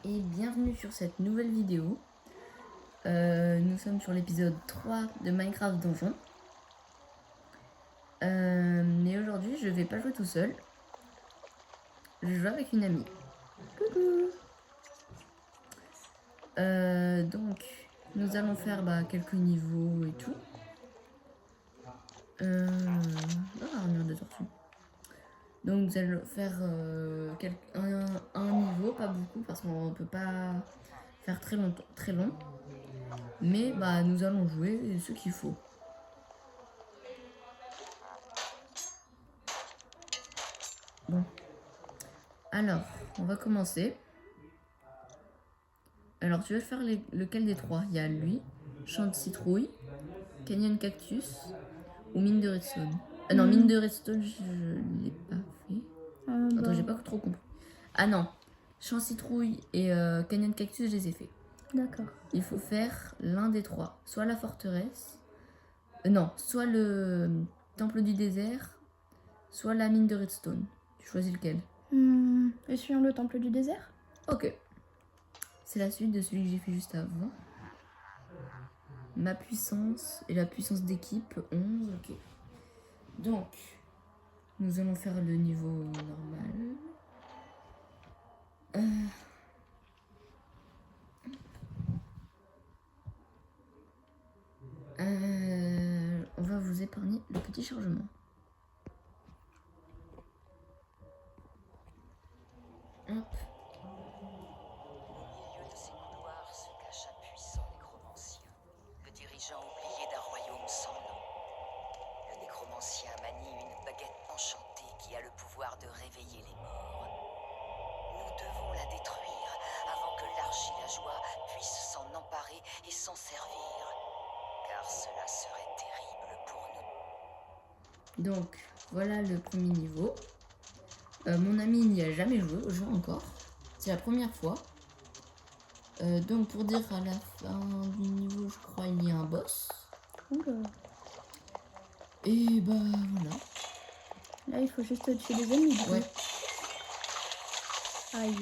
et bienvenue sur cette nouvelle vidéo. Nous sommes sur l'épisode 3 de Minecraft Donjon. Mais aujourd'hui je vais pas jouer tout seul. Je joue avec une amie. Coucou. Donc nous allons faire quelques niveaux et tout. Armure de tortue. Donc nous allons faire un niveau, pas beaucoup parce qu'on peut pas faire très long. Mais nous allons jouer ce qu'il faut. Bon. Alors, on va commencer. Alors, tu veux faire lequel des trois? Il y a lui, champ de citrouille, canyon cactus ou mine de redstone. Non, mine de redstone, je l'ai pas fait. Attends, j'ai pas trop compris. Ah non, champ citrouille et canyon cactus, je les ai fait. D'accord. Il faut faire l'un des trois. Soit la forteresse, soit le temple du désert, soit la mine de redstone. Tu choisis lequel? Essuyons le temple du désert. Ok. C'est la suite de celui que j'ai fait juste avant. Ma puissance et la puissance d'équipe 11. Ok. Donc, nous allons faire le niveau normal. On va vous épargner le petit chargement. Hop. Au milieu de ces couloirs se cache un puissant nécromancien, le dirigeant oublié d'un royaume sans nom. Le nécromancien manie une baguette enchantée qui a le pouvoir de réveiller les morts. Nous devons la détruire avant que l'archilageois puisse s'en emparer et s'en servir, car cela serait terrible pour nous. Donc, voilà le premier niveau. Mon ami n'y a jamais joué au jeu encore. C'est la première fois. Donc, pour dire à la fin du niveau, je crois il y a un boss. Oula. Et voilà. Là, il faut juste tuer des ennemis. Du coup. Ouais. Aïe.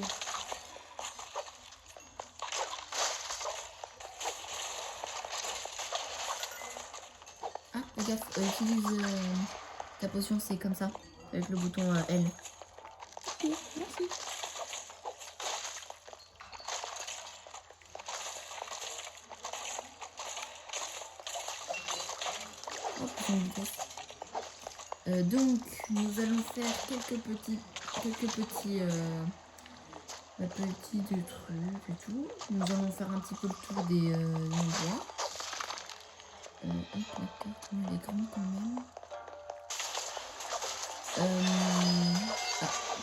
Ah, fais gaffe, utilise ta potion, c'est comme ça, avec le bouton L. Ok, merci. Hop, potion de vitesse. Donc, nous allons faire quelques petits petits trucs et tout. Nous allons faire un petit peu le tour des endroits. Hop, la carte, elle est grande quand même.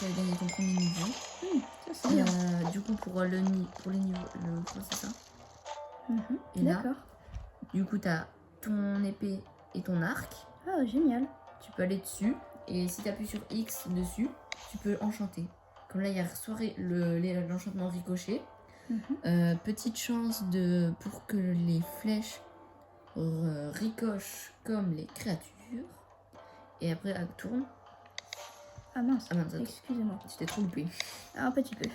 T'avais gagné ton premier niveau. Ça c'est bien. Du coup, pour les niveaux, le 3, c'est ça. Et là, D'accord. du coup, t'as ton épée et ton arc. Ah, génial. Tu peux aller dessus. Et si tu appuies sur X dessus, tu peux enchanter. Comme là, il y a l'enchantement ricochet. Petite chance pour que les flèches ricochent comme les créatures. Et après, elle tourne. Ah mince, attends. excusez-moi. Tu t'es trop loupé. Un petit peu.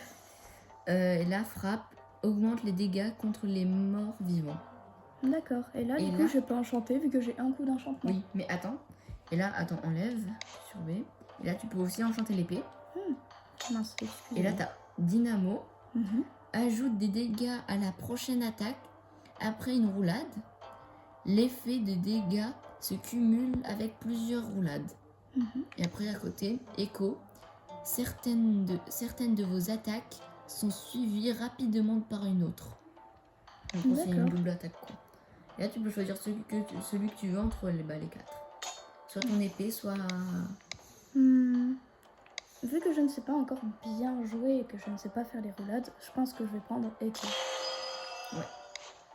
Et la frappe augmente les dégâts contre les morts vivants. D'accord. Et là, du coup, je peux enchanter vu que j'ai un coup d'enchantement. Oui, mais attends. Et là, attends, enlève sur B. Et là, tu peux aussi enchanter l'épée. Mince, excusez-moi. Et là, t'as Dynamo. Mhm. Ajoute des dégâts à la prochaine attaque après une roulade. L'effet des dégâts se cumule avec plusieurs roulades. Et après, à côté, Echo. Certaines de vos attaques sont suivies rapidement par une autre. En gros, c'est une double attaque, quoi. Et là, tu peux choisir celui que tu veux entre les 4. Soit ton épée, soit... Vu que je ne sais pas encore bien jouer et que je ne sais pas faire les roulades, je pense que je vais prendre Echo. Ouais.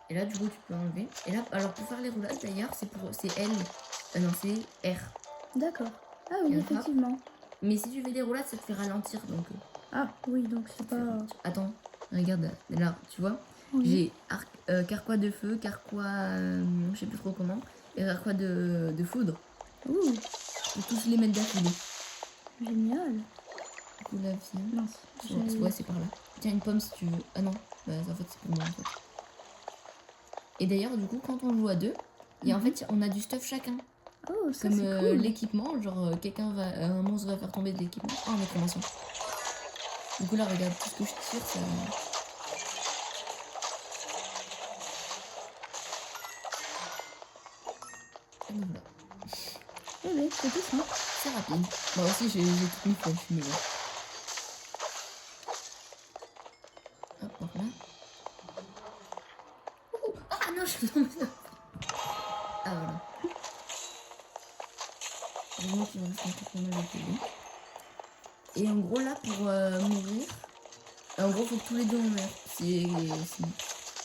Et là, du coup, tu peux enlever. Et là, alors pour faire les roulades, d'ailleurs, c'est L. Non, c'est R. D'accord. Ah oui, effectivement. Mais si tu fais des roulades, ça te fait ralentir, donc... Ah oui, donc c'est pas... Attends, regarde, là, tu vois. Oui. J'ai carquois de feu, carquois... je sais plus trop comment. Et carquois de foudre. Ouh, Je peux tous les mettre d'affilée. génial. Du coup, là, viens. Mince. Ouais, c'est par là. Tiens, une pomme si tu veux. Ah non, bah, en fait, c'est pour moi, en fait. Et d'ailleurs, du coup, quand on joue à deux, en fait, on a du stuff chacun. Oh, ça Comme c'est cool. l'équipement, genre un monstre va faire tomber de l'équipement. Ah, on est commençant. Du coup, là, regarde, tout ce que je tire, ça. Et donc, voilà. Oui, c'est tout ça. C'est rapide. Moi aussi, j'ai tout mis pour fumer. Hop, par là. Oh, ah non, je suis tombée là. Ah, voilà. Vraiment qu'il me reste encore pas mal de PV. Et en gros, là, pour mourir, en gros, faut que tous les deux on meure. Sinon.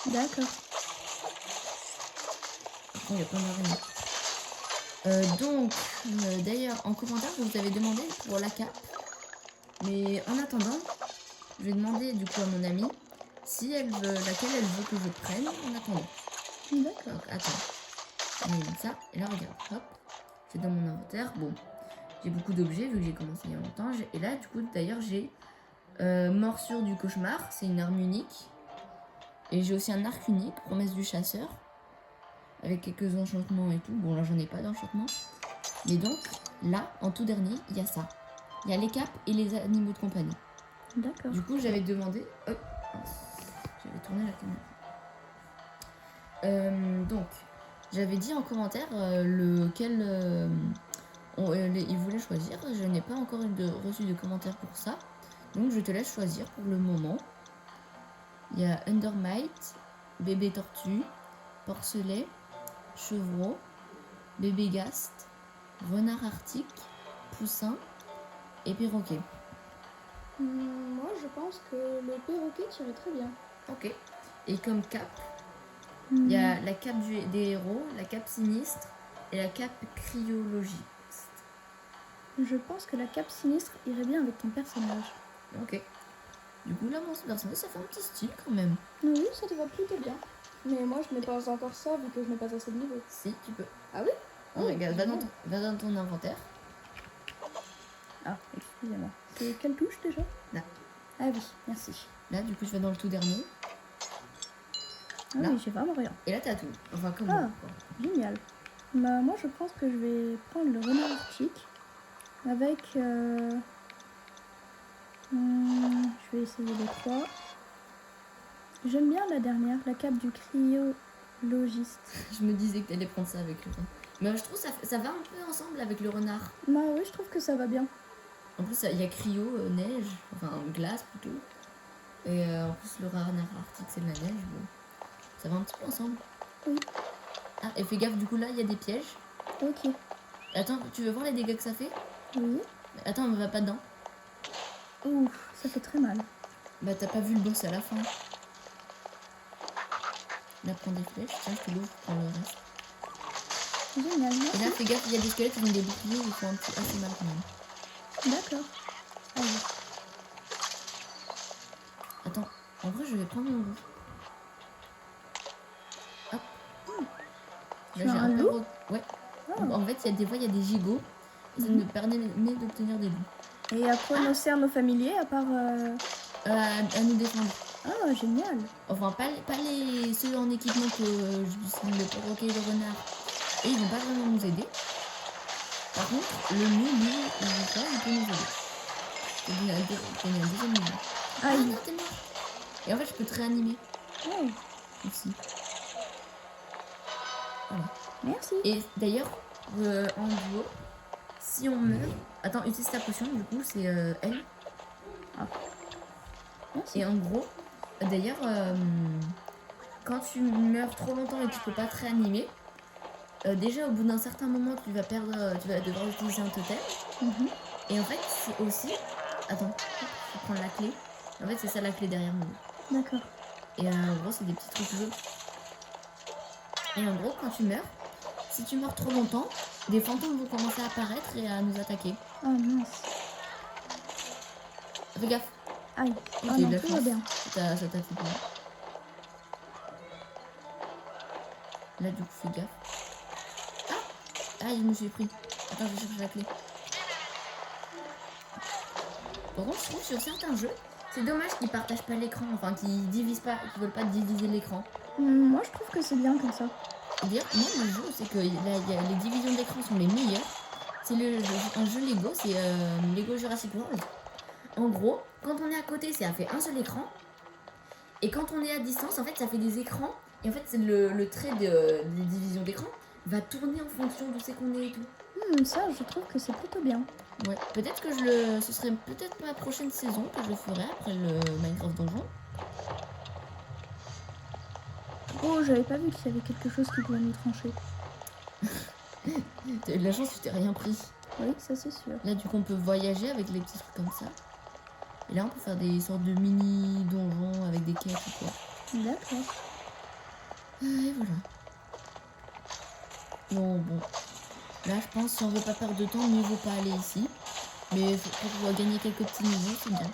D'accord. Après, il y a plein d'araignées. Donc, d'ailleurs, en commentaire, je vous avais demandé pour la cape. Mais en attendant, je vais demander du coup à mon amie si elle veut, laquelle elle veut que je prenne en attendant. D'accord. Donc, attends. On met ça. Et là, regarde. Hop. C'est dans mon inventaire. Bon. J'ai beaucoup d'objets vu que j'ai commencé il y a longtemps. Et là, du coup, d'ailleurs, j'ai Morsure du cauchemar. C'est une arme unique. Et j'ai aussi un arc unique, Promesse du chasseur. Avec quelques enchantements et tout. Bon, là, j'en ai pas d'enchantement. Mais donc, là, en tout dernier, il y a ça. Il y a les capes et les animaux de compagnie. D'accord. Du coup, j'avais demandé... Hop, j'avais tourné la caméra. Donc, j'avais dit en commentaire lequel il voulait choisir. Je n'ai pas encore reçu de commentaire pour ça. Donc, je te laisse choisir pour le moment. Il y a Undermite, Bébé Tortue, Porcelet, Chevreau, Bébé Gast, Renard Arctique, Poussin et Perroquet. Moi, je pense que le perroquet tirait très bien. Ok. Et comme cape, il y a la cape des héros, la cape sinistre et la cape cryologiste. Je pense que la cape sinistre irait bien avec ton personnage. Ok. Du coup, là, mon personnage, ça fait un petit style quand même. Oui, ça te va plutôt bien. Mais moi, je n'ai pas encore ça vu que je n'ai pas assez de niveau. Si, tu peux. Ah oui? Oh, regarde, va dans ton inventaire. Ah, excusez-moi. C'est quelle touche déjà? Là. Ah oui, merci. Là, du coup, je vais dans le tout dernier. Ah Là. oui, j'ai vraiment rien. Et là, t'as tout. Enfin, comme Ah. moi, quoi. Génial. Bah, moi, je pense que je vais prendre le renard arctique avec... je vais essayer les trois. J'aime bien la dernière, la cape du cryologiste. Je me disais que t'allais prendre ça avec le renard. Mais je trouve que ça va un peu ensemble avec le renard. Bah oui, je trouve que ça va bien. En plus, il y a cryo, neige, enfin glace plutôt. Et en plus, le renard arctique, c'est de la neige. Bon. Ça va un petit peu ensemble. Oui. Ah, et fais gaffe, du coup, là, il y a des pièges. Ok. Attends, tu veux voir les dégâts que ça fait? Oui. Attends, on va pas dedans. Ouf, ça fait très mal. Bah, t'as pas vu le boss à la fin. Là, prends des flèches. Tiens, je te l'ouvre pour le reste. Génial, Et là, merci. fais gaffe, il y a des squelettes qui ont des boucliers, ils font assez mal quand même. D'accord. Allez. Attends, en vrai, je vais prendre mon loup. Hop. Tu as un peu loup? Ouais. Ah. En fait, il y a des gigots. Et ça me permet d'obtenir des loups. Et à quoi nous servent nos familiers à part... À nous défendre. Ah, génial. Enfin, pas ceux en équipement que je le perroquet et le renard. Et ils vont pas vraiment nous aider. Par contre, le loup, lui, il peut nous aider. Il y a un deuxième loup. Ah Aïe. non, t'es mort. Et en fait, je peux te réanimer Oh, ici. Voilà. merci. Et d'ailleurs, en duo, si on meurt... Attends, utilise ta potion, du coup, c'est L. Merci. Et en gros, d'ailleurs, quand tu meurs trop longtemps et que tu peux pas te réanimer, déjà au bout d'un certain moment, tu vas devoir utiliser un totem. Mhm. Et en fait, c'est aussi... Attends, je vais prendre la clé. En fait, c'est ça la clé derrière nous. D'accord. Et en gros, c'est des petits trucs bleus. Et en gros, quand tu meurs, si tu meurs trop longtemps, des fantômes vont commencer à apparaître et à nous attaquer. Oh mince. Fais gaffe. Aïe. Ok, Oh non, de la tout va chance. bien. Ça t'a fait peur. Là, du coup, fais gaffe. Ah, je me suis pris. Attends, je cherche la clé. Par contre, je trouve sur certains jeux, C'est dommage qu'ils partagent pas l'écran, enfin qu'ils divisent pas, qu'ils veulent pas diviser l'écran. Moi, je trouve que c'est bien comme ça. Dire, moi, le jeu, c'est que les divisions d'écran sont les meilleures. C'est un jeu Lego, c'est Lego Jurassic World. En gros, quand on est à côté, ça fait un seul écran. Et quand on est à distance, en fait, ça fait des écrans. Et en fait, c'est le trait des divisions d'écran va tourner en fonction d'où c'est qu'on est et tout. Ça, je trouve que c'est plutôt bien. Ouais, peut-être que ce serait peut-être ma prochaine saison que je le ferai après le Minecraft Donjon. Oh, j'avais pas vu qu'il y avait quelque chose qui pouvait nous trancher. T'as eu de la chance, tu t'es rien pris. Oui, ça c'est sûr. Là, du coup, on peut voyager avec les petits trucs comme ça. Et là, on peut faire des sortes de mini donjons avec des quêtes ou quoi. D'accord. Et voilà. Bon. Là, je pense, si on veut pas perdre de temps, mieux vaut pas aller ici. Mais pour gagner quelques petits niveaux, c'est bien.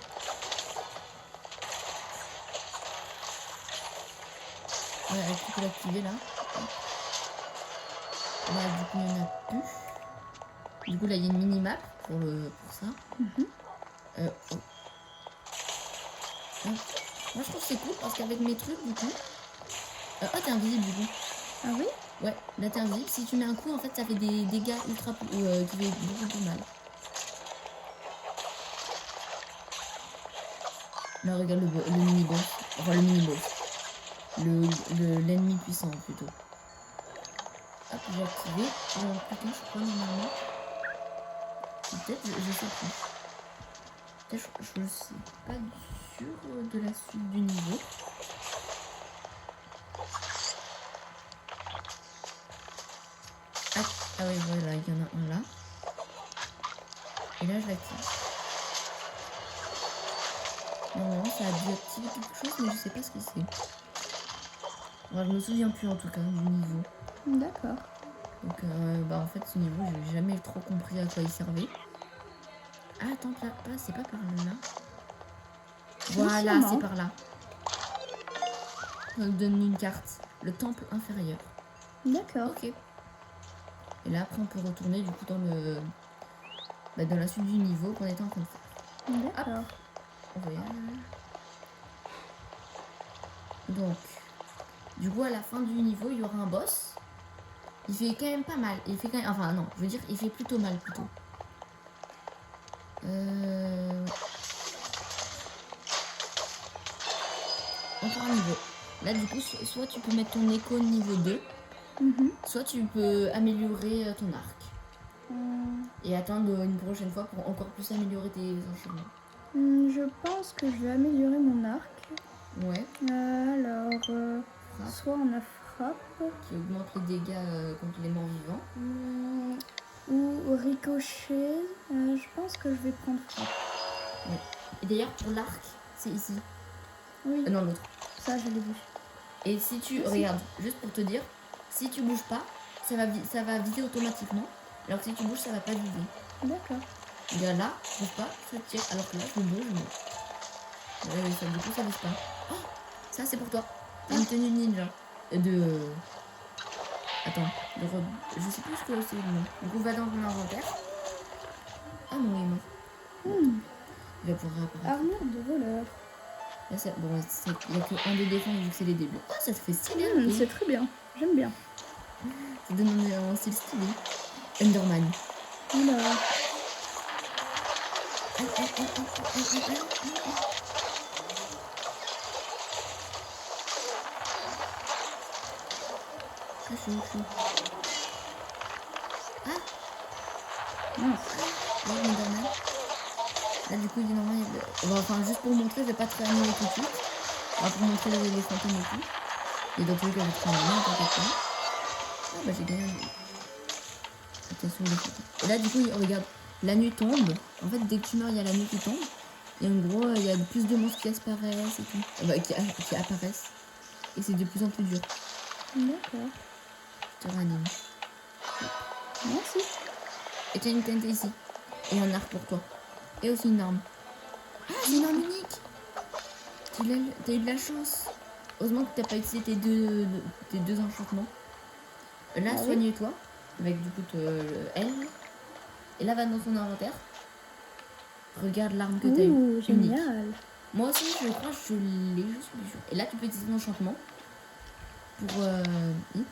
Ouais, tu peux l'activer là. Là, du coup, il n'y en a plus. Du coup, là, il y a une mini-map pour ça. Oh. Moi, je trouve que c'est cool parce qu'avec mes trucs, du coup... oh, t'es invisible, du coup. Ah oui? Ouais, là, t'es invisible. Si tu mets un coup, en fait, ça fait des dégâts ultra... qui fait beaucoup plus mal. Là, regarde le mini-boss. Enfin, le mini-boss. L'ennemi puissant, plutôt. Hop, j'ai activé. Alors, putain, je crois, normalement... Peut-être, je sais plus. Peut-être, je ne sais pas sûr de la suite du niveau. Ah oui, voilà, il y en a un là. Et là, je l'active. Normalement, ça a dû activer quelque chose, mais je sais pas ce que c'est. Alors, je me souviens plus en tout cas du niveau. D'accord. Donc, en fait, ce niveau, j'ai jamais trop compris à quoi il servait. Ah, attends, là, c'est pas par là. Voilà, c'est par là. On nous donne une carte. Le temple inférieur. D'accord. Ok. Et là, après, on peut retourner du coup dans la suite du niveau qu'on était en train de faire. D'accord. Voilà. Donc, du coup, à la fin du niveau, il y aura un boss. Il fait quand même pas mal. Il fait quand même... Enfin, non, je veux dire, il fait plutôt mal, plutôt. Encore un niveau. Là, du coup, soit tu peux mettre ton écho niveau 2, soit tu peux améliorer ton arc. Et attendre une prochaine fois pour encore plus améliorer tes enchaînements. Je pense que je vais améliorer mon arc. Ouais. Alors, soit on a frappe. Qui augmente les dégâts contre les morts vivants. Ou ricochet. Je pense que je vais prendre frappe. Ouais. Et d'ailleurs, pour l'arc, c'est ici. Oui. Non, l'autre. Ça, je l'ai vu. Et si tu... Regarde, juste pour te dire, si tu bouges pas, ça va viser automatiquement. Alors que si tu bouges, ça va pas viser. D'accord. Regarde là, je bouge pas, ça tire. Alors que là, je bouge, mais... ça, du coup, ça vise pas. Oh, ça, c'est pour toi. T'as une tenue ninja. Attends, je sais plus ce que c'est le nom. Du coup, va dans ton inventaire. Ah non, il est mort. Il va pouvoir réapparaître. Armure de voleur. Là, il n'y a que un des défenses vu que c'est les débuts. Ah, ça te fait stylé. C'est très bien. J'aime bien. Ça donne un style stylé. Enderman. Oula. Ça, c'est chaud. Ah, Mince. ouais, Enderman. Là, du coup, il est normal. Enfin, juste pour montrer, je vais pas te réanimer tout de suite. Pour montrer les fantômes et tout. Et dans tous les cas, je vais te réanimer, t'inquiète pas. Ah, bah, j'ai gagné. Attention, les fantômes. Et là, du coup, regarde, la nuit tombe. En fait, dès que tu meurs, il y a la nuit qui tombe. Et en gros, il y a plus de monstres qui apparaissent et tout. Qui apparaissent. Et c'est de plus en plus dur. D'accord. Je te réanime. Merci. Et tu as une TNT ici. Et un arc pour toi. Et aussi une arme. Ah, c'est une arme unique. T'as eu de la chance. Heureusement que t'as pas utilisé tes deux enchantements. Là, Ah oui. soigne-toi. Avec du coup le L. Et là, va dans ton inventaire. Regarde l'arme que t'as eue. Unique. Génial. Moi aussi, je crois que je l'ai, je suis plus sûre. Et là, tu peux utiliser l'enchantement pour X.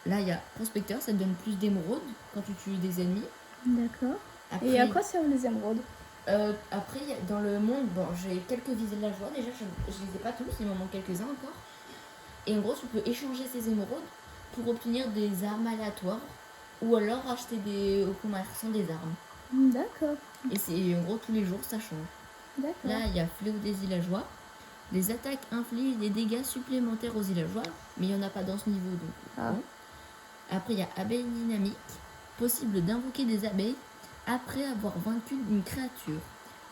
Là, il y a prospecteur, ça te donne plus d'émeraudes quand tu tues des ennemis. D'accord. Après, Et à quoi servent les émeraudes? après, dans le monde, bon, j'ai quelques villageois. Déjà, je les ai pas tous, il m'en manque quelques-uns encore. Et en gros, tu peux échanger ces émeraudes pour obtenir des armes aléatoires ou alors acheter aux commerçants des armes. D'accord. Et c'est en gros tous les jours ça change. D'accord. Là, il y a Fléau des villageois. Les attaques infligent des dégâts supplémentaires aux villageois, mais il n'y en a pas dans ce niveau. Donc, bon. Après, il y a Abeille dynamique. Possible d'invoquer des abeilles après avoir vaincu une créature.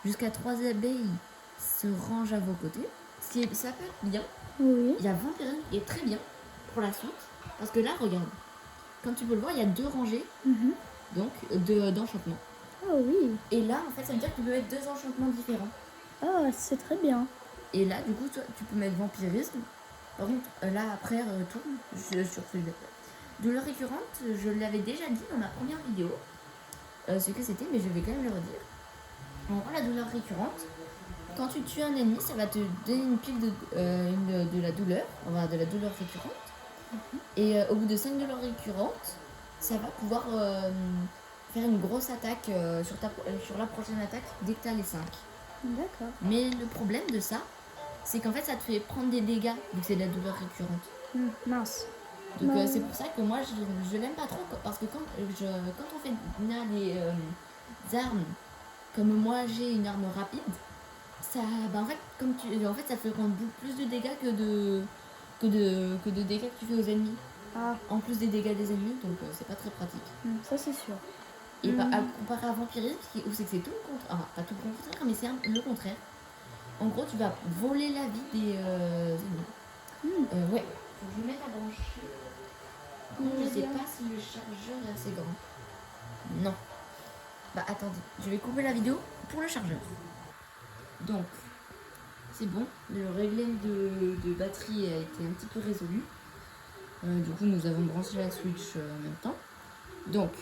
Jusqu'à 3 abeilles se rangent à vos côtés. Ça peut être bien. Oui. Il y a Vampirisme qui est très bien pour la suite. Parce que là, regarde. Comme tu peux le voir, il y a 2 rangées donc d'enchantements. Oh oui. Et là, en fait, ça veut dire que tu peux mettre 2 enchantements différents. Ah, c'est très bien. Et là, du coup, tu peux mettre Vampirisme. Par contre, là, après, retourne sur celui-là. Douleur récurrente, je l'avais déjà dit dans ma première vidéo. Ce que c'était, mais je vais quand même le redire. En gros, la douleur récurrente, quand tu tues un ennemi, ça va te donner une pile de la douleur, enfin de la douleur récurrente. Et au bout de 5 douleurs récurrentes, ça va pouvoir faire une grosse attaque sur la prochaine attaque dès que tu as les 5. D'accord. Mais le problème de ça, c'est qu'en fait, ça te fait prendre des dégâts vu que c'est de la douleur récurrente. Mince. Donc c'est pour ça que moi je l'aime pas trop parce que quand on fait des armes comme moi j'ai une arme rapide, ça en fait ça fait prendre plus de dégâts que de dégâts que tu fais aux ennemis. En plus des dégâts des ennemis, donc c'est pas très pratique. Ça c'est sûr. Et comparé à Vampirisme, où c'est que c'est tout le contraire, enfin pas tout le contraire, mais c'est le contraire. En gros tu vas voler la vie des ennemis. Ouais. Faut que je mette la branche. Je sais pas si le chargeur est assez grand. Non. Bah attendez, je vais couper la vidéo pour le chargeur. Donc, c'est bon. Le réglé de batterie a été un petit peu résolu. Du coup, nous avons branché la Switch en même temps. Donc,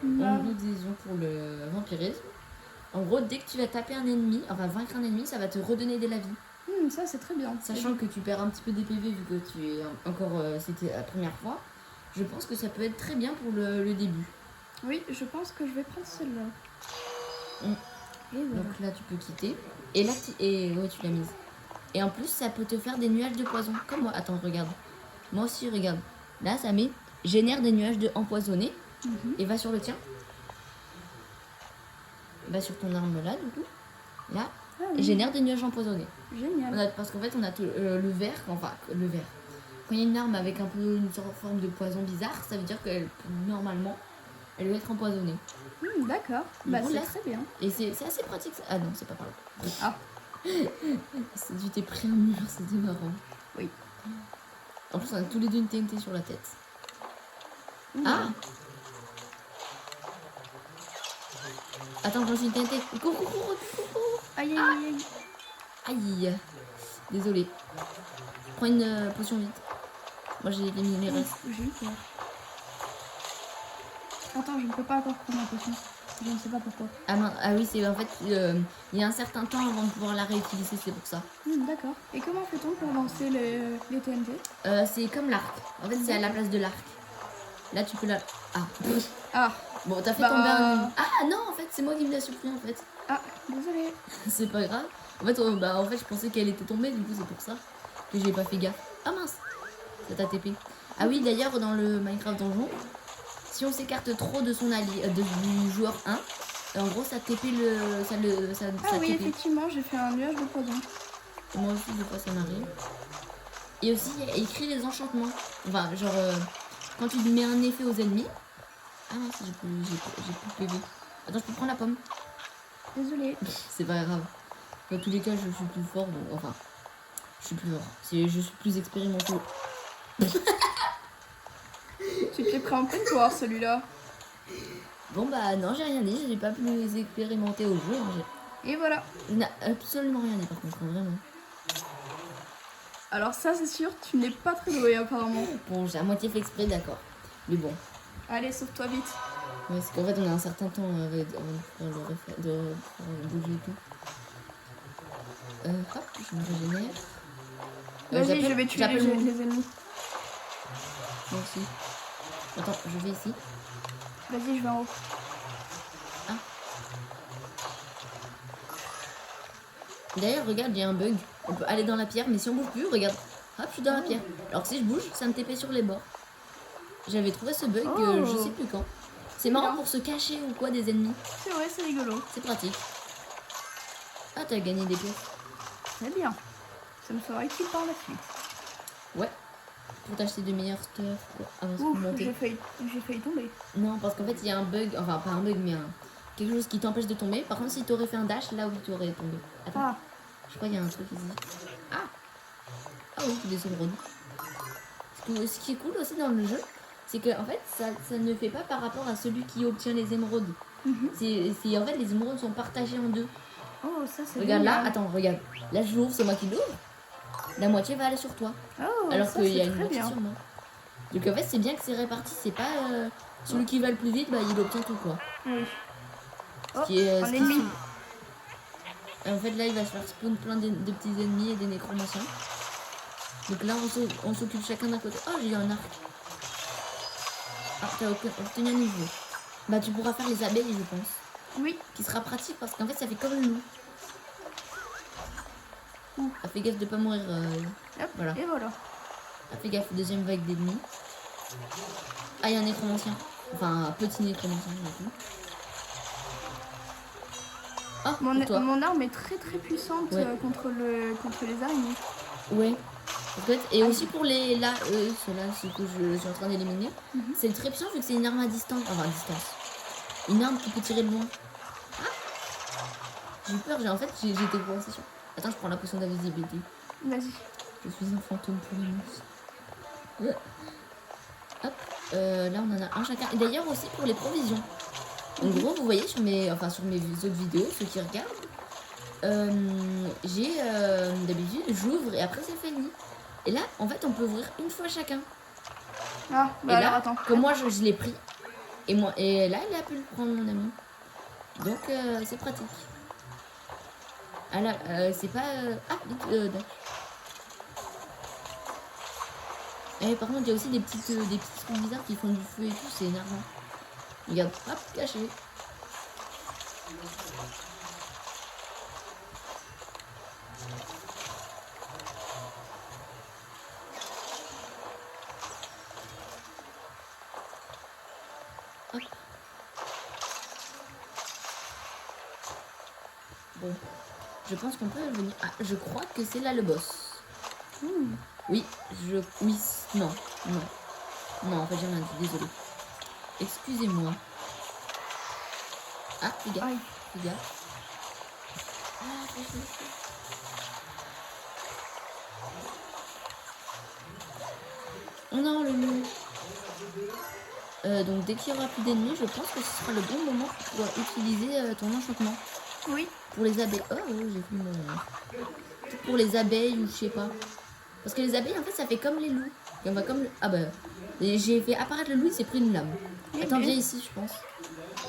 nous disons pour le vampirisme. En gros, dès que tu vas taper un ennemi, enfin vaincre un ennemi, ça va te redonner de la vie. Ça c'est très bien. Sachant que tu perds un petit peu des PV vu que tu es encore, c'était la première fois. Je pense que ça peut être très bien pour le début. Oui, je pense que je vais prendre celle-là. Voilà. Donc là, tu peux quitter. Et là, ouais, tu l'as mise. Et en plus, ça peut te faire des nuages de poison. Comme moi. Attends, regarde. Moi aussi, regarde. Là, ça met génère des nuages empoisonnés. Et va sur le tien. Va sur ton arme là, du coup. Là. Et génère des nuages empoisonnés. Génial. Parce qu'en fait, on a le vert. Enfin, le vert. Quand il y a une arme avec un peu une forme de poison bizarre, ça veut dire que normalement, elle doit être empoisonnée. D'accord. Bah, c'est très bien. Et c'est assez pratique. Ah non, c'est pas par là. Ah. Tu t'es pris un mur, c'était marrant. Oui. En plus, on a tous les deux une TNT sur la tête. Ah. Attends, j'en suis une TNT. Cours. Aïe. Aïe. Désolée. Prends une potion vite. Moi j'ai mis les restes. J'ai eu peur. Attends, je ne peux pas encore prendre ma potion. Je ne sais pas pourquoi. Ah oui, c'est en fait, il y a un certain temps avant de pouvoir la réutiliser, c'est pour ça. D'accord. Et comment fait-on pour lancer les TNT? C'est comme l'arc. En fait, c'est à la place de l'arc. Là, tu peux la... Ah. Bon, t'as fait tomber un... Ah non, en fait, c'est moi qui me l'ai surpris, en fait. Ah, désolé. C'est pas grave. En fait, je pensais qu'elle était tombée, du coup, c'est pour ça que j'ai pas fait gaffe. Ah mince, ça t'a TP. Ah oui, d'ailleurs, dans le Minecraft donjon, si on s'écarte trop de son allié, du joueur 1, en gros, ça TP ça oui, TP. effectivement, j'ai fait un nuage de poison. Moi aussi, des fois, ça m'arrive. Et aussi, il y a écrit les enchantements. Enfin, genre, quand tu mets un effet aux ennemis. Ah non, j'ai plus PV. Attends, je peux prendre la pomme. Désolée. C'est pas grave. Dans tous les cas, je suis plus fort. Donc, enfin, je suis plus fort. Je suis plus expérimenté. Tu t'es pris en pleine poire, celui-là. Bon, bah non, j'ai rien dit. J'ai pas plus expérimenté au jeu. Et voilà. Je n'ai absolument rien dit, par contre, vraiment. Alors ça, c'est sûr, tu n'es pas très doué, apparemment. Bon, j'ai à moitié fait exprès, d'accord. Mais bon. Allez, sauve-toi vite. Ouais, c'est qu'en fait, on a un certain temps avant de pouvoir bouger et tout. Hop, je me régénère. Vas-y, je vais tuer j'appelle les mon... ennemis. Moi aussi. Attends, je vais ici. Vas-y, je vais en haut. D'ailleurs, regarde, il y a un bug. On peut aller dans la pierre, mais si on bouge plus, regarde. Hop, je suis dans la pierre. Alors que si je bouge, ça me TP sur les bords. J'avais trouvé ce bug, je sais plus quand. C'est marrant pour se cacher ou quoi des ennemis. C'est vrai, c'est rigolo. C'est pratique. Ah, t'as gagné des pièces. Très bien. Ça me sera utile par la suite. Ouais. Pour t'acheter de meilleurs stuff. Avant Ouf, de monter. j'ai failli tomber. Non, parce qu'en fait, il y a un bug. Enfin, pas un bug, mais quelque chose qui t'empêche de tomber. Par contre, si t'aurais fait un dash, là où tu aurais tombé. Attends. Ah, Je crois qu'il y a un truc ici. Ah oui, des émeraudes. Ce qui est cool aussi dans le jeu, c'est que en fait, ça ne fait pas par rapport à celui qui obtient les émeraudes. C'est en fait, les émeraudes sont partagées en deux. oh, ça c'est Regarde là, génial. attends, regarde. Là, je l'ouvre, c'est moi qui l'ouvre. La moitié va aller sur toi. Oh, Alors ça, qu'il y a c'est une très moitié bien. sur moi. Donc en fait, c'est bien que c'est réparti. C'est pas celui qui va le plus vite, bah il obtient tout quoi. Oui. Ce Oh, qui est, un ce qui ennemi. Et en fait, là, il va se faire spawn plein de petits ennemis et des nécromanciens. Donc là, on s'occupe chacun d'un côté. Oh, j'ai eu un arc. Ah, t'as obtenu un niveau. Bah, tu pourras faire les abeilles, je pense. Oui. Qui sera pratique parce qu'en fait, ça fait comme le loup. Ah, fais gaffe de pas mourir. Hop, Voilà. et voilà. Ah, fais gaffe, deuxième vague d'ennemis. Ah, il y a un nécromancien. Enfin, un petit nécromancien, du coup. Ah, pour toi. Mon arme est très puissante Ouais. contre les araignées. Ouais. En fait, et aussi pour les là, ceux-là, ceux que je suis en train d'éliminer, c'est très puissant vu que c'est une arme à distance. Enfin, à distance. Une arme qui peut tirer de loin. Ah, j'ai eu peur, en fait, j'étais coincée sur. Attends, je prends la potion d'invisibilité. Vas-y. Je suis un fantôme pour les monstres. Hop, là on en a un chacun. Et d'ailleurs aussi pour les provisions. En gros, vous voyez sur mes autres vidéos, ceux qui regardent, j'ai d'habitude j'ouvre et après c'est fini. Et là, en fait, on peut ouvrir une fois chacun. Ah, bah et alors là, attends. comme moi je l'ai pris, et là il a pu le prendre mon ami. Donc c'est pratique. Ah là, c'est pas. Et par contre, il y a aussi des petits trucs bizarres qui font du feu et tout, c'est énervant. Regarde, hop, caché. Hop. Bon, je pense qu'on peut venir. Ah, je crois que c'est là le boss. Oui, oui, non, en fait j'ai rien dit, désolé. Excusez-moi. Ah, fais gaffe, Aïe. fais gaffe. Ah, fais. Oh non, le mur. Donc dès qu'il n'y aura plus d'ennemis, je pense que ce sera le bon moment pour utiliser ton enchantement. Oui. Pour les abeilles. Oh, j'ai fait mon... Pour les abeilles ou je sais pas. Parce que les abeilles, en fait, ça fait comme les loups. Et on va comme... Ah bah... J'ai fait apparaître le loup, il s'est pris une lame. Attends, viens ici, je pense.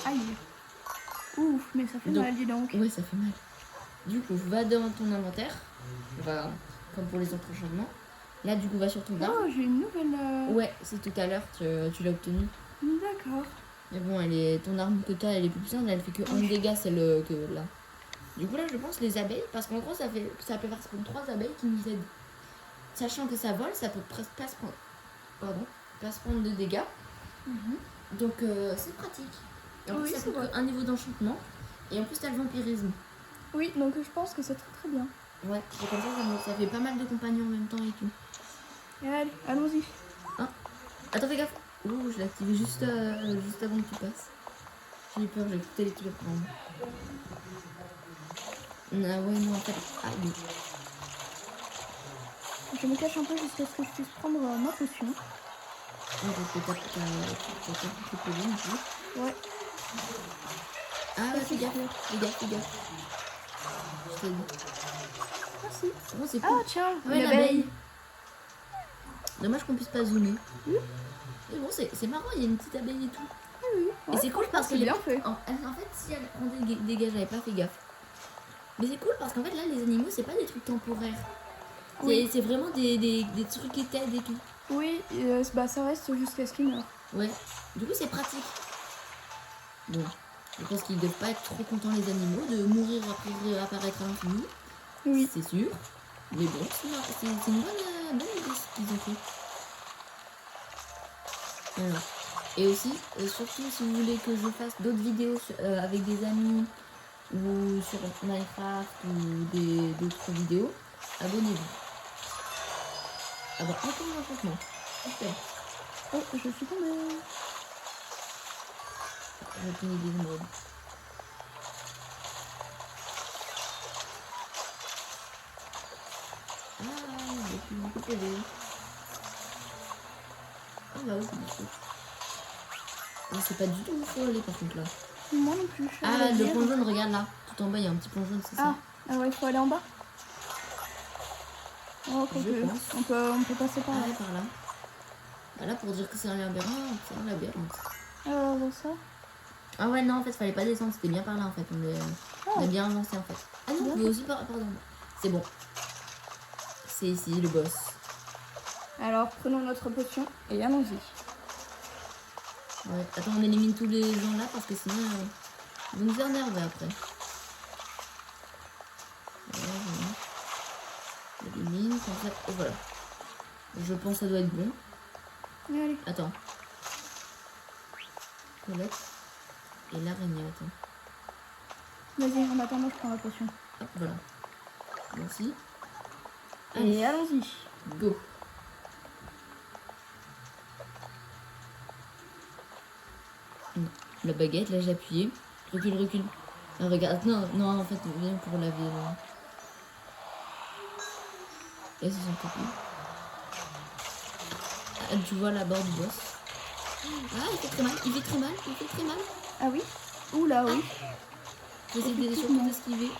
Aïe. Ouf, mais ça fait mal, dis donc. Ouais, ça fait mal. Du coup, va dans ton inventaire. Enfin, comme pour les autres enchantements. Là, du coup, va sur ton arme. Oh, j'ai une nouvelle... Ouais, c'est tout à l'heure, tu l'as obtenue. D'accord. Mais bon, ton arme que t'as, elle est plus puissante, elle fait que 1 dégât, celle que là. Du coup, là, je pense les abeilles, parce qu'en gros, ça peut faire spawn 3 abeilles qui nous aident. Sachant que ça vole, ça peut presque pas se prendre de dégâts. Donc, c'est pratique. Et en plus, ça fait un niveau d'enchantement. Et en plus, t'as le vampirisme. Oui, donc je pense que c'est très bien. Ouais, et comme ça fait pas mal de compagnons en même temps et tout. Et allez, allons-y. Ah, attends, fais gaffe. Ouh, je l'ai activé juste avant que tu passes. J'ai eu peur, j'ai écouté les trucs prendre. Ah ouais, non, en fait. Ah oui. Je me cache un peu jusqu'à ce que je puisse prendre ma potion. Ouais, parce que t'as peu long, tu vois. Ouais. Ah ouais, fais gaffe. Je t'ai dit. Ah si. Bon, c'est Ah cool. tiens, Ouais, une abeille. Dommage qu'on puisse pas zoomer. Mais bon, c'est marrant, il y a une petite abeille et tout. Oui. Et c'est cool parce que bien fait. En fait, si elle prend des dégâts, j'avais pas fait gaffe. Mais c'est cool parce qu'en fait là les animaux c'est pas des trucs temporaires. Oui. C'est vraiment des trucs qui t'aident et tout. Oui, bah ça reste jusqu'à ce qu'il meure. Ouais. Du coup c'est pratique. Bon. Je pense qu'ils doivent pas être trop contents les animaux de mourir après réapparaître à l'infini. Oui. C'est sûr. Mais bon, c'est une bonne idée ce qu'ils ont fait. Voilà. Et aussi, surtout si vous voulez que je fasse d'autres vidéos avec des amis ou sur Minecraft ou d'autres vidéos, abonnez-vous. Ah bah encore un enchantement. Super. Oh, je suis tombée. J'ai aucune idée de mode. Ah, j'ai plus beaucoup de PV. Ah bah oui, c'est du coup. Ah, c'est pas du tout où il faut aller par contre là. Moi non plus. je Ah, vais le dire. point jaune, regarde là. Tout en bas, il y a un petit point jaune, c'est ça. Ah ouais, il faut aller en bas. Oh, Je quoique. pense. On peut passer par Ah là. ouais, par là. Bah là, pour dire que c'est un labyrinthe, c'est un labyrinthe. Alors, ça. Ah ouais, non, en fait, fallait pas descendre, c'était bien par là en fait. On est bien avancé en fait. Ah non, Bien. mais aussi pardon. C'est bon. C'est ici le boss. Alors, prenons notre potion et allons-y. Ouais. Attends, on élimine tous les gens là parce que sinon, ils vont nous énerver après. Voilà. On élimine, comme ça. Et voilà. Je pense que ça doit être bon. Allez. Attends. Colette. Et l'araignée, attends. Vas-y, en attendant, je prends la potion. Hop, voilà. Merci. Et allons-y. Go. La baguette, là j'ai appuyé. Recule. Ah, regarde, non, en fait, viens pour laver. Et c'est son copain. Ah, tu vois la barre du boss. Ah, il fait très mal. Ah oui. Oula, oui. J'essaie surtout d'esquiver.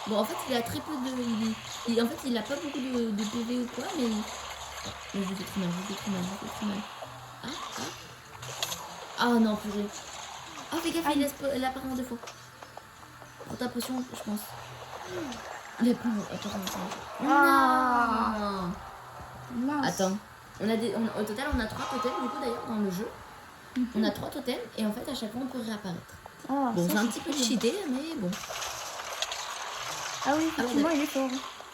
Bon, en fait, il a très peu de. En fait, il a pas beaucoup de PV ou quoi, mais. Mais je fais très mal. Ah non, purée. Ah, fais gaffe, il apparaît en deux fois. Pour ta potion, je pense. Il apparaît en deux fois. Ah. Mince. Attends. Au total, on a 3 totems, du coup, d'ailleurs, dans le jeu. On a 3 totems, et en fait, à chaque fois, on peut réapparaître. Ah, Bon, ça, c'est un petit peu bien. cheaté, mais bon. Ah oui, effectivement, il est fort.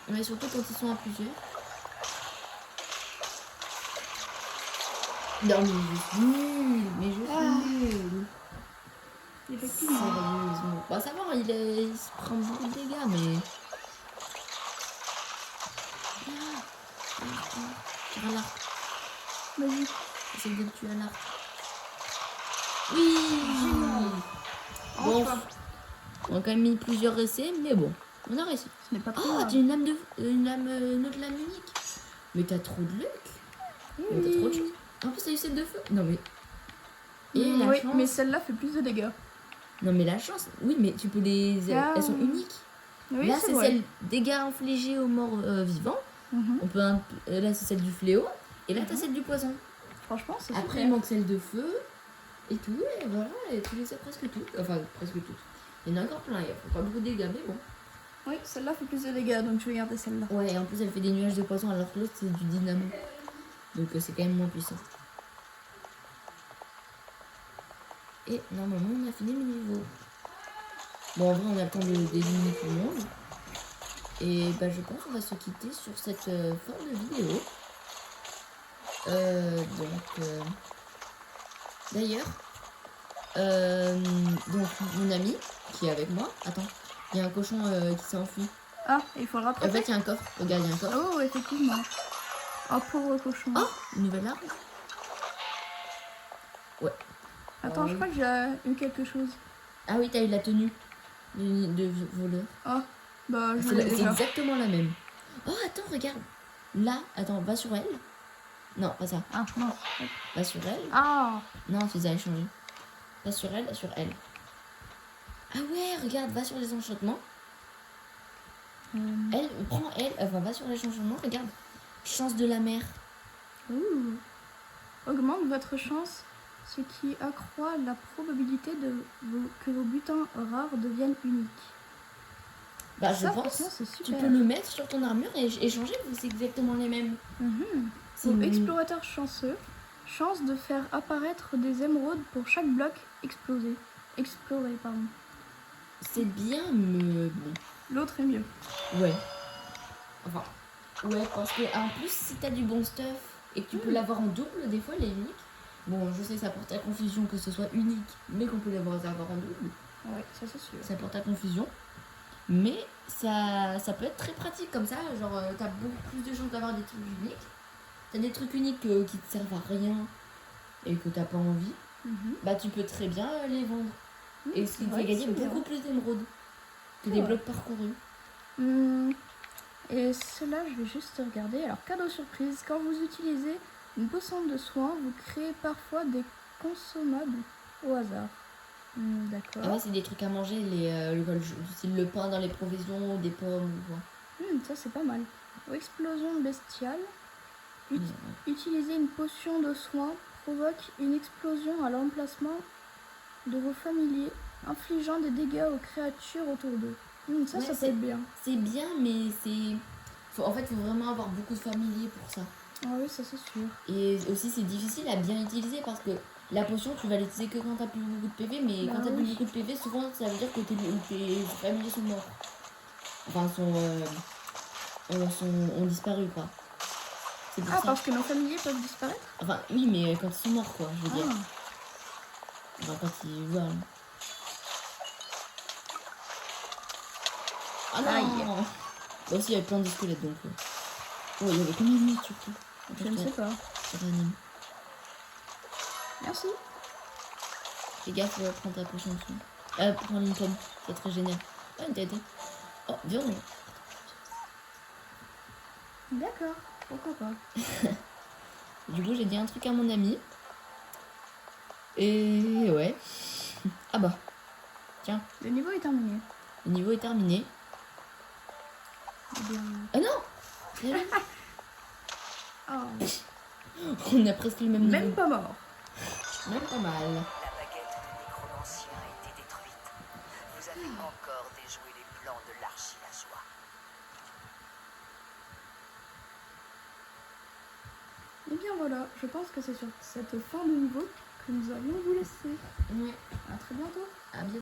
Mais surtout quand ils sont à plusieurs. Non, mais je suis nulle. Effectivement. Sérieusement. Bah, ça va, il se prend beaucoup de dégâts, mais. Tire à l'arc. Vas-y. Essaye de le tuer à l'arc. Oui. Bon, on a quand même mis plusieurs essais, mais bon, on a réussi. Ce n'est pas trop Oh, grave. t'as une autre lame unique. Mais t'as trop de luck. Mais t'as trop de chance. En plus, t'as eu celle de feu. Non, mais. Et la oui, chance. mais celle-là fait plus de dégâts. Non, mais la chance. Oui, mais tu peux les. Ah. Elles sont uniques. Oui, Là, c'est vrai. celle dégâts infligés aux morts vivants. Mhm. On peut là, c'est celle du fléau. Et là, t'as celle du poison. Franchement, c'est Après, super. il manque celle de feu. Et tout. Et voilà. Et tu les as presque toutes. Enfin, presque toutes. Il y en a encore plein. Il n'y a pas beaucoup de dégâts, mais bon. Oui, celle-là fait plus de dégâts, donc je vais garder celle-là. Ouais, et en plus, elle fait des nuages de poison alors que l'autre, c'est du dynamo. Donc, c'est quand même moins puissant. Et normalement, on a fini le niveau. Bon, en vrai, on a le temps d'éliminer tout le monde. Et bah, je pense qu'on va se quitter sur cette fin de vidéo. D'ailleurs, donc mon ami qui est avec moi, attends, il y a un cochon qui s'est enfui. Ah, il faut le En rattraper. fait, il y a un coffre, regarde, il y a un coffre. Oh, effectivement. Oh, pauvre cochon. Oh, une nouvelle arme. Ouais. Attends, je crois que j'ai eu quelque chose. Ah oui, t'as eu la tenue de voleur. Oh, bah je C'est l'ai c'est déjà. exactement la même. Oh, attends, regarde. Là, attends, va sur elle. Non, pas ça. Ah, non. Va sur elle. Ah, Non, tu les as échangés. Pas sur elle, sur elle. Ah ouais, regarde, va sur les enchantements. Elle, prends elle, enfin va sur les enchantements, regarde. Chance de la mer. Ouh. Augmente votre chance ce qui accroît la probabilité que vos butins rares deviennent uniques. Bah, je Ça, pense. franchement, c'est Tu super. peux le mettre sur ton armure et échanger, c'est exactement les mêmes. C'est Pour une- explorateur chanceux, chance de faire apparaître des émeraudes pour chaque bloc exploré. C'est bien, mais bon. L'autre est mieux. Ouais. Enfin, ouais, parce que en plus, si t'as du bon stuff et que tu peux l'avoir en double, des fois, elle est unique. Bon, je sais, ça porte à confusion que ce soit unique, mais qu'on peut l'avoir en double. Ouais, ça c'est sûr. Ça porte à confusion. Mais ça peut être très pratique comme ça. Genre, t'as beaucoup plus de chances d'avoir des trucs uniques. T'as des trucs uniques qui te servent à rien et que t'as pas envie. Bah, tu peux très bien les vendre. Et ce qui te fait gagner beaucoup plus d'émeraudes que des blocs parcourus. Et cela, je vais juste regarder. Alors, cadeau surprise, quand vous utilisez une potion de soin, vous créez parfois des consommables au hasard. D'accord. Ah ouais, c'est des trucs à manger, style le pain dans les provisions, des pommes ou quoi. Ça, c'est pas mal. Explosion bestiale. Utiliser une potion de soin provoque une explosion à l'emplacement de vos familiers, infligeant des dégâts aux créatures autour d'eux. Ça peut être bien. C'est bien, mais en fait, il faut vraiment avoir beaucoup de familiers pour ça. Ah oui, ça c'est sûr. Et aussi, c'est difficile à bien utiliser parce que la potion, tu vas l'utiliser que quand t'as plus beaucoup de PV, mais quand t'as plus beaucoup de PV, souvent ça veut dire que tes familiers sont morts. Enfin, ont disparu, quoi. C'est pour ça. Parce que nos familiers peuvent disparaître? Enfin, oui, mais quand ils sont morts, quoi, je veux dire. Enfin, quand ils volent. Ah non. Aïe. Là aussi, il y avait plein de squelettes, donc... Oh, il y avait combien de minutes, surtout? Je ne sais pas. Ça réanime. Merci. Fais gaffe, prends ta potion de soin. Prends une pomme, c'est très génial. Ah, une tête. Oh, viande. D'accord, pourquoi pas. Du coup, j'ai dit un truc à mon ami. Et ouais. Ah bah. Tiens, Le niveau est terminé. le niveau est terminé. Eh bien... Ah non. Oh. On a presque le même niveau. Même pas mort. Même pas mal. La baguette du nécromancien a été détruite. Vous avez encore déjoué les plans de l'archi-la-joie. Et bien voilà, je pense que c'est sur cette fin de niveau que nous allons vous laisser. Ouais. À très bientôt. À bientôt.